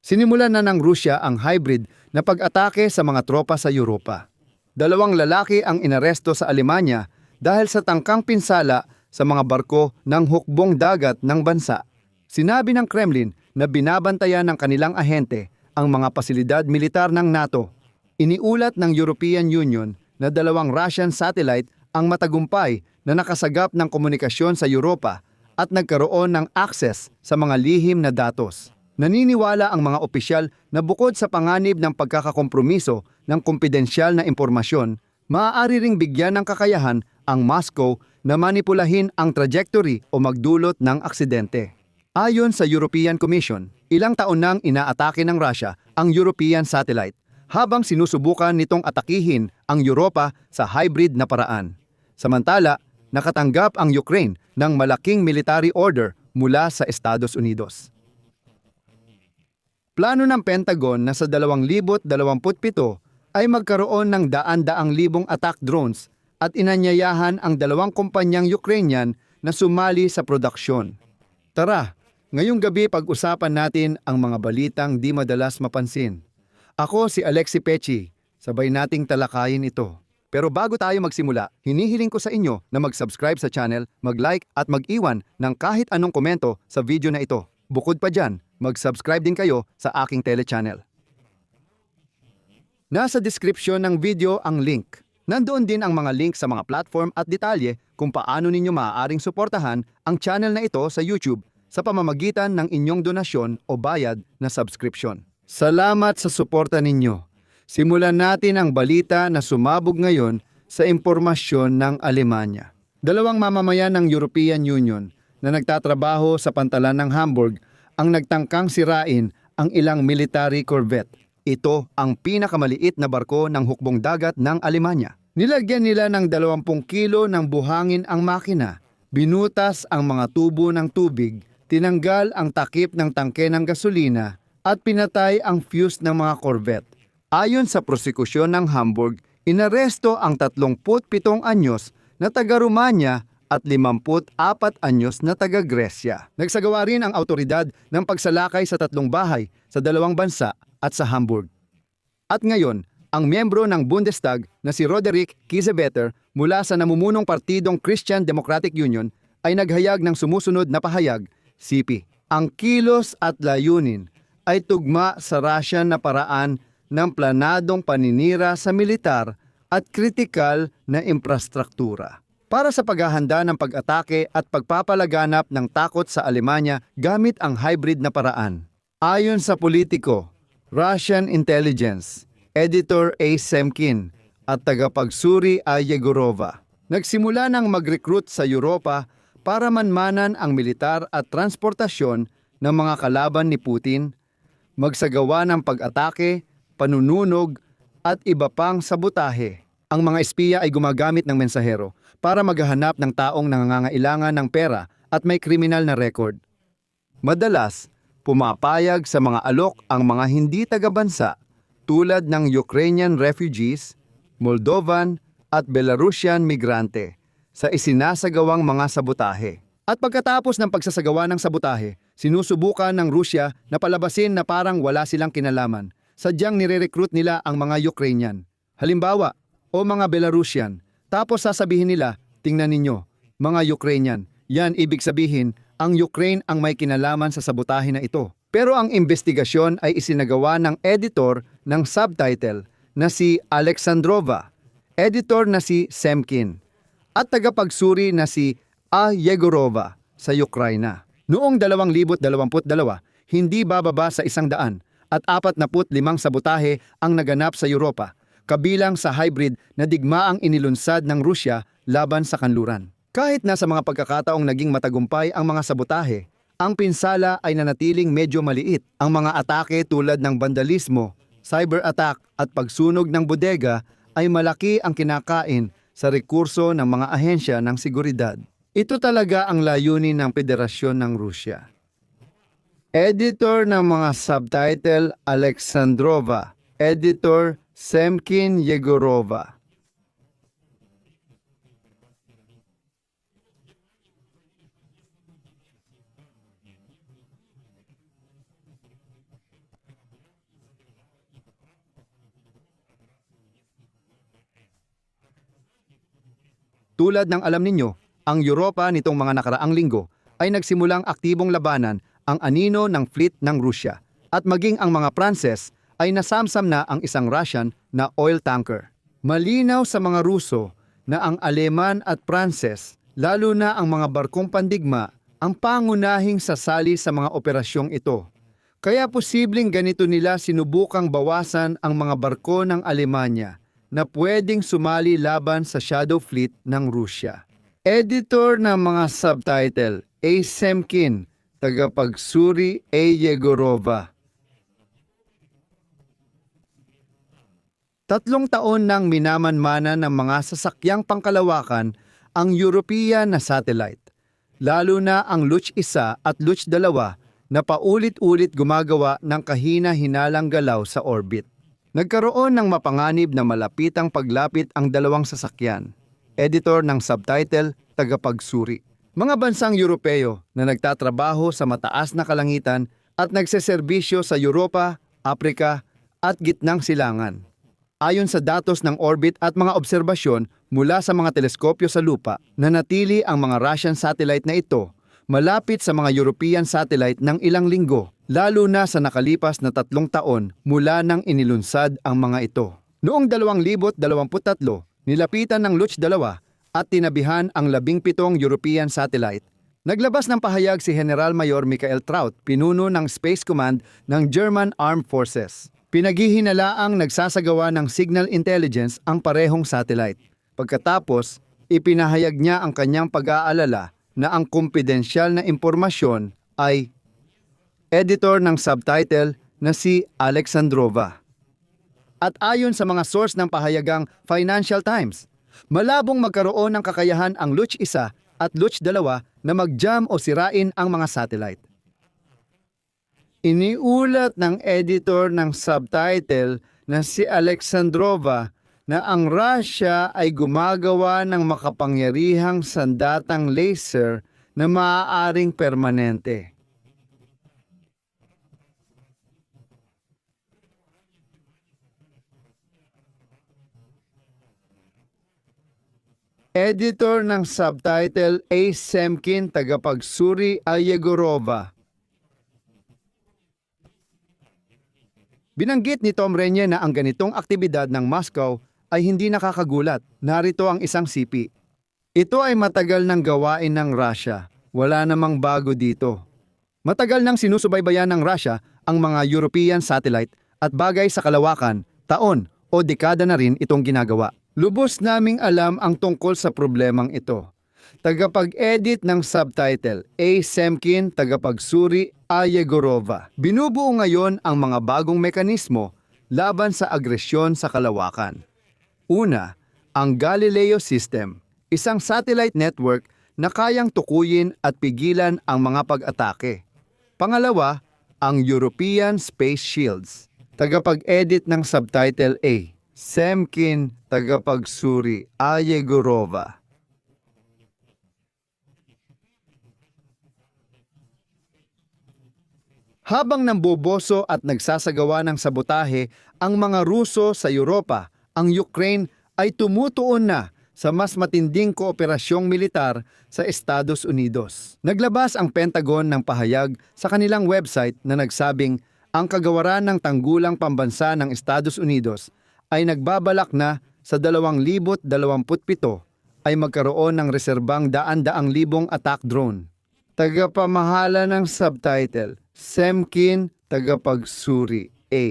Sinimulan na ng Rusya ang hybrid na pag-atake sa mga tropa sa Europa. 2 lalaki ang inaresto sa Alemanya dahil sa tangkang pinsala sa mga barko ng hukbong dagat ng bansa. Sinabi ng Kremlin na binabantayan ng kanilang ahente ang mga pasilidad militar ng NATO. Iniulat ng European Union na 2 Russian satellite ang matagumpay na nakasagap ng komunikasyon sa Europa at nagkaroon ng access sa mga lihim na datos. Naniniwala ang mga opisyal na bukod sa panganib ng pagkakakompromiso ng kumpidensyal na impormasyon, maaari ring bigyan ng kakayahan ang Moscow na manipulahin ang trajectory o magdulot ng aksidente. Ayon sa European Commission, ilang taon nang inaatake ng Russia ang European satellite habang sinusubukan nitong atakihin ang Europa sa hybrid na paraan. Samantala, nakatanggap ang Ukraine ng malaking military order mula sa Estados Unidos. Plano ng Pentagon na sa 2027 ay magkaroon ng daan-daang libong attack drones at inanyayahan ang 2 kumpanyang Ukrainian na sumali sa produksyon. Tara, ngayong gabi pag-usapan natin ang mga balitang di madalas mapansin. Ako si Alexi Pechi, sabay nating talakayin ito. Pero bago tayo magsimula, hinihiling ko sa inyo na mag-subscribe sa channel, mag-like at mag-iwan ng kahit anong komento sa video na ito. Bukod pa dyan, mag-subscribe din kayo sa aking tele-channel. Nasa description ng video ang link. Nandoon din ang mga link sa mga platform at detalye kung paano ninyo maaaring suportahan ang channel na ito sa YouTube sa pamamagitan ng inyong donasyon o bayad na subscription. Salamat sa suporta ninyo. Simulan natin ang balita na sumabog ngayon sa impormasyon ng Alemanya. 2 mamamayan ng European Union na nagtatrabaho sa pantalan ng Hamburg ang nagtangkang sirain ang ilang military corvette. Ito ang pinakamaliit na barko ng hukbong dagat ng Alemanya. Nilagyan nila ng 20 kilo ng buhangin ang makina, binutas ang mga tubo ng tubig, tinanggal ang takip ng tangke ng gasolina at pinatay ang fuse ng mga corvette. Ayon sa prosekusyon ng Hamburg, inaresto ang 37 anyos na taga-Romanya at 54 anyos na taga-Gresya. Nagsagawa rin ang autoridad ng pagsalakay sa 3 bahay sa 2 bansa at sa Hamburg. At ngayon, ang miyembro ng Bundestag na si Roderick Kiesewetter mula sa namumunong partidong Christian Democratic Union ay naghayag ng sumusunod na pahayag, CP. Ang kilos at layunin ay tugma sa Russian na paraan ng planadong paninira sa militar at kritikal na infrastruktura para sa paghahanda ng pag-atake at pagpapalaganap ng takot sa Alemanya gamit ang hybrid na paraan. Ayon sa politiko, Russian Intelligence, Editor A. Semkin at tagapagsuri A. Yegorova, nagsimula ng mag-recruit sa Europa para manmanan ang militar at transportasyon ng mga kalaban ni Putin, magsagawa ng pag-atake, panununog at iba pang sabotahe. Ang mga espiya ay gumagamit ng mensahero para maghahanap ng taong nangangailangan ng pera at may kriminal na record. Madalas, pumapayag sa mga alok ang mga hindi taga-bansa tulad ng Ukrainian refugees, Moldovan at Belarusian migrante sa isinasagawang mga sabotahe. At pagkatapos ng pagsasagawa ng sabotahe, sinusubukan ng Rusya na palabasin na parang wala silang kinalaman. Sadyang nire-recruit nila ang mga Ukrainian. Halimbawa, o mga Belarusian. Tapos sasabihin nila, tingnan ninyo, mga Ukrainian. Yan ibig sabihin, ang Ukraine ang may kinalaman sa sabotahe na ito. Pero ang investigasyon ay isinagawa ng editor ng subtitle na si Alexandrova, editor na si Semkin, at tagapagsuri na si A. Yegorova sa Ukraina. Noong 2022, hindi bababa sa 100 at 45 sabotahe ang naganap sa Europa, kabilang sa hybrid na digmaang inilunsad ng Rusya laban sa kanluran. Kahit na sa mga pagkakataong naging matagumpay ang mga sabotahe, ang pinsala ay nanatiling medyo maliit. Ang mga atake tulad ng vandalismo, cyber attack at pagsunog ng bodega ay malaki ang kinakain sa rekurso ng mga ahensya ng seguridad. Ito talaga ang layunin ng Federasyon ng Rusya. Editor ng mga subtitle Alexandrova, Editor Semkin Yegorova. Tulad ng alam ninyo, ang Europa nitong mga nakaraang linggo ay nagsimulang aktibong labanan ang anino ng fleet ng Rusya at maging ang mga Pranses ay nasamsam na ang isang Russian na oil tanker. Malinaw sa mga Ruso na ang Aleman at Pranses, lalo na ang mga barkong pandigma, ang pangunahing sasali sa mga operasyong ito. Kaya posibleng ganito nila sinubukang bawasan ang mga barko ng Alemanya na pwedeng sumali laban sa shadow fleet ng Rusya. Editor ng mga subtitle, A. Semkin, tagapagsuri, A. Yegorova. 3 taon nang minamanmana ng mga sasakyang pangkalawakan ang European na satellite, lalo na ang Luch 1 at Luch 2 na paulit-ulit gumagawa ng kahina-hinalang galaw sa orbit. Nagkaroon ng mapanganib na malapitang paglapit ang dalawang sasakyan. Editor ng subtitle, tagapagsuri. Mga bansang Europeo na nagtatrabaho sa mataas na kalangitan at nagseserbisyo sa Europa, Afrika at gitnang silangan. Ayon sa datos ng orbit at mga obserbasyon mula sa mga teleskopyo sa lupa, nanatili ang mga Russian satellite na ito malapit sa mga European satellite ng ilang linggo, lalo na sa nakalipas na 3 taon mula nang inilunsad ang mga ito. Noong 2023, nilapitan ng Luch 2 at tinabihan ang 17 European satellite. Naglabas ng pahayag si General Mayor Michael Traut, pinuno ng Space Command ng German Armed Forces. Pinaghihinalaang nagsasagawa ng signal intelligence ang parehong satellite. Pagkatapos, ipinahayag niya ang kanyang pag-aalala na ang kumpidensyal na impormasyon ay editor ng subtitle na si Alexandrova. At ayon sa mga source ng pahayagang Financial Times, malabong magkaroon ng kakayahan ang Luch 1 at Luch 2 na mag-jam o sirain ang mga satellite. Iniulat ng editor ng subtitle na si Alexandrova na ang Russia ay gumagawa ng makapangyarihang sandatang laser na maaaring permanente. Editor ng subtitle, A. Semkin, tagapagsuri, A. Yegorova. Binanggit ni Tom Renye na ang ganitong aktibidad ng Moscow ay hindi nakakagulat. Narito ang isang sipi. Ito ay matagal nang gawain ng Russia. Wala namang bago dito. Matagal nang sinusubaybayan ng Russia ang mga European satellite at bagay sa kalawakan, taon o dekada na rin itong ginagawa. Lubos naming alam ang tungkol sa problemang ito. Tagapag-edit ng subtitle, A. Semkin, tagapagsuri, A. Yegorova. Binubuo ngayon ang mga bagong mekanismo laban sa agresyon sa kalawakan. Una, ang Galileo System, isang satellite network na kayang tukuyin at pigilan ang mga pag-atake. Pangalawa, ang European Space Shields. Tagapag-edit ng subtitle A. Semkin, tagapagsuri, A. Yegorova. Habang namboboso at nagsasagawa ng sabotahe ang mga Ruso sa Europa, ang Ukraine ay tumutuon na sa mas matinding kooperasyong militar sa Estados Unidos. Naglabas ang Pentagon ng pahayag sa kanilang website na nagsabing ang kagawaran ng tanggulang pambansa ng Estados Unidos ay nagbabalak na sa 2027 ay magkaroon ng reserbang daan-daang libong attack drone. Tagapamahala ng subtitle, Semkin, tagapagsuri, A.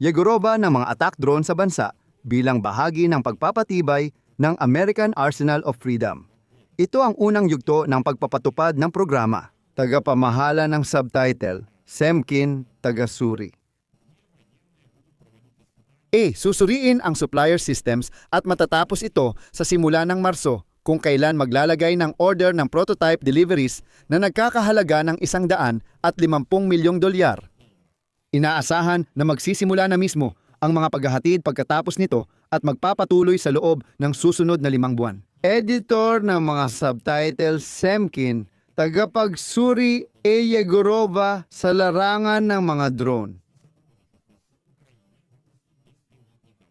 Yegorova ng mga attack drone sa bansa bilang bahagi ng pagpapatibay ng American Arsenal of Freedom. Ito ang unang yugto ng pagpapatupad ng programa. Tagapamahala ng subtitle, Semkin, tagasuri. A. Susuriin ang supplier systems at matatapos ito sa simula ng Marso kung kailan maglalagay ng order ng prototype deliveries na nagkakahalaga ng $150 milyong. Inaasahan na magsisimula na mismo ang mga paghahatid pagkatapos nito at magpapatuloy sa loob ng susunod na 5 buwan. Editor ng mga subtitle, Semkin, tagapagsuri A. Yegorova sa larangan ng mga drone.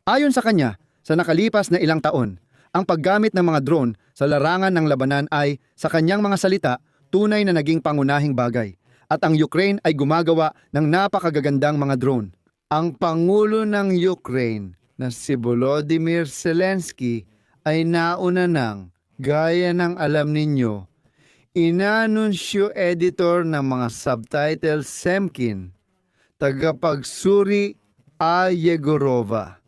Ayon sa kanya, sa nakalipas na ilang taon, ang paggamit ng mga drone sa larangan ng labanan ay, sa kanyang mga salita, tunay na naging pangunahing bagay. At ang Ukraine ay gumagawa ng napakagagandang mga drone. Ang Pangulo ng Ukraine na si Volodymyr Zelensky ay nauna ng, gaya ng alam ninyo, inanunsyo editor ng mga subtitle Semkin, tagapagsuri A. Yegorova.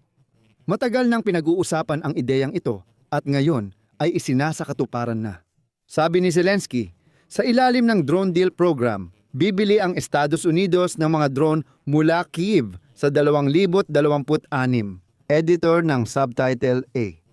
Matagal nang pinag-uusapan ang ideyang ito at ngayon ay isinasakatuparan na. Sabi ni Zelensky, sa ilalim ng drone deal program, bibili ang Estados Unidos ng mga drone mula Kyiv sa 2026. Editor ng subtitle A.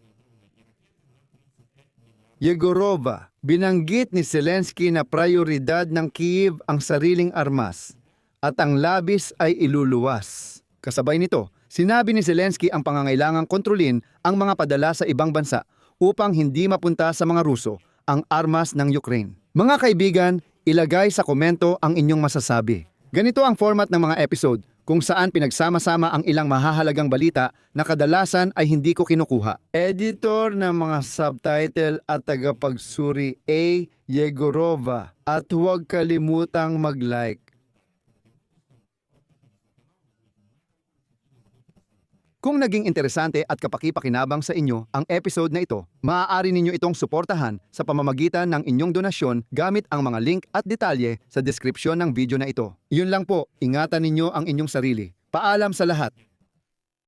Yegorova, binanggit ni Zelensky na prioridad ng Kyiv ang sariling armas at ang labis ay iluluwas. Kasabay nito, sinabi ni Zelensky ang pangangailangang kontrolin ang mga padala sa ibang bansa upang hindi mapunta sa mga Ruso ang armas ng Ukraine. Mga kaibigan, ilagay sa komento ang inyong masasabi. Ganito ang format ng mga episode kung saan pinagsama-sama ang ilang mahahalagang balita na kadalasan ay hindi ko kinukuha. Editor ng mga subtitle at tagapagsuri A. Yegorova, at huwag kalimutang mag-like. Kung naging interesante at kapaki-pakinabang sa inyo ang episode na ito, maaari ninyo itong suportahan sa pamamagitan ng inyong donasyon gamit ang mga link at detalye sa deskripsyon ng video na ito. Yun lang po, ingatan ninyo ang inyong sarili. Paalam sa lahat.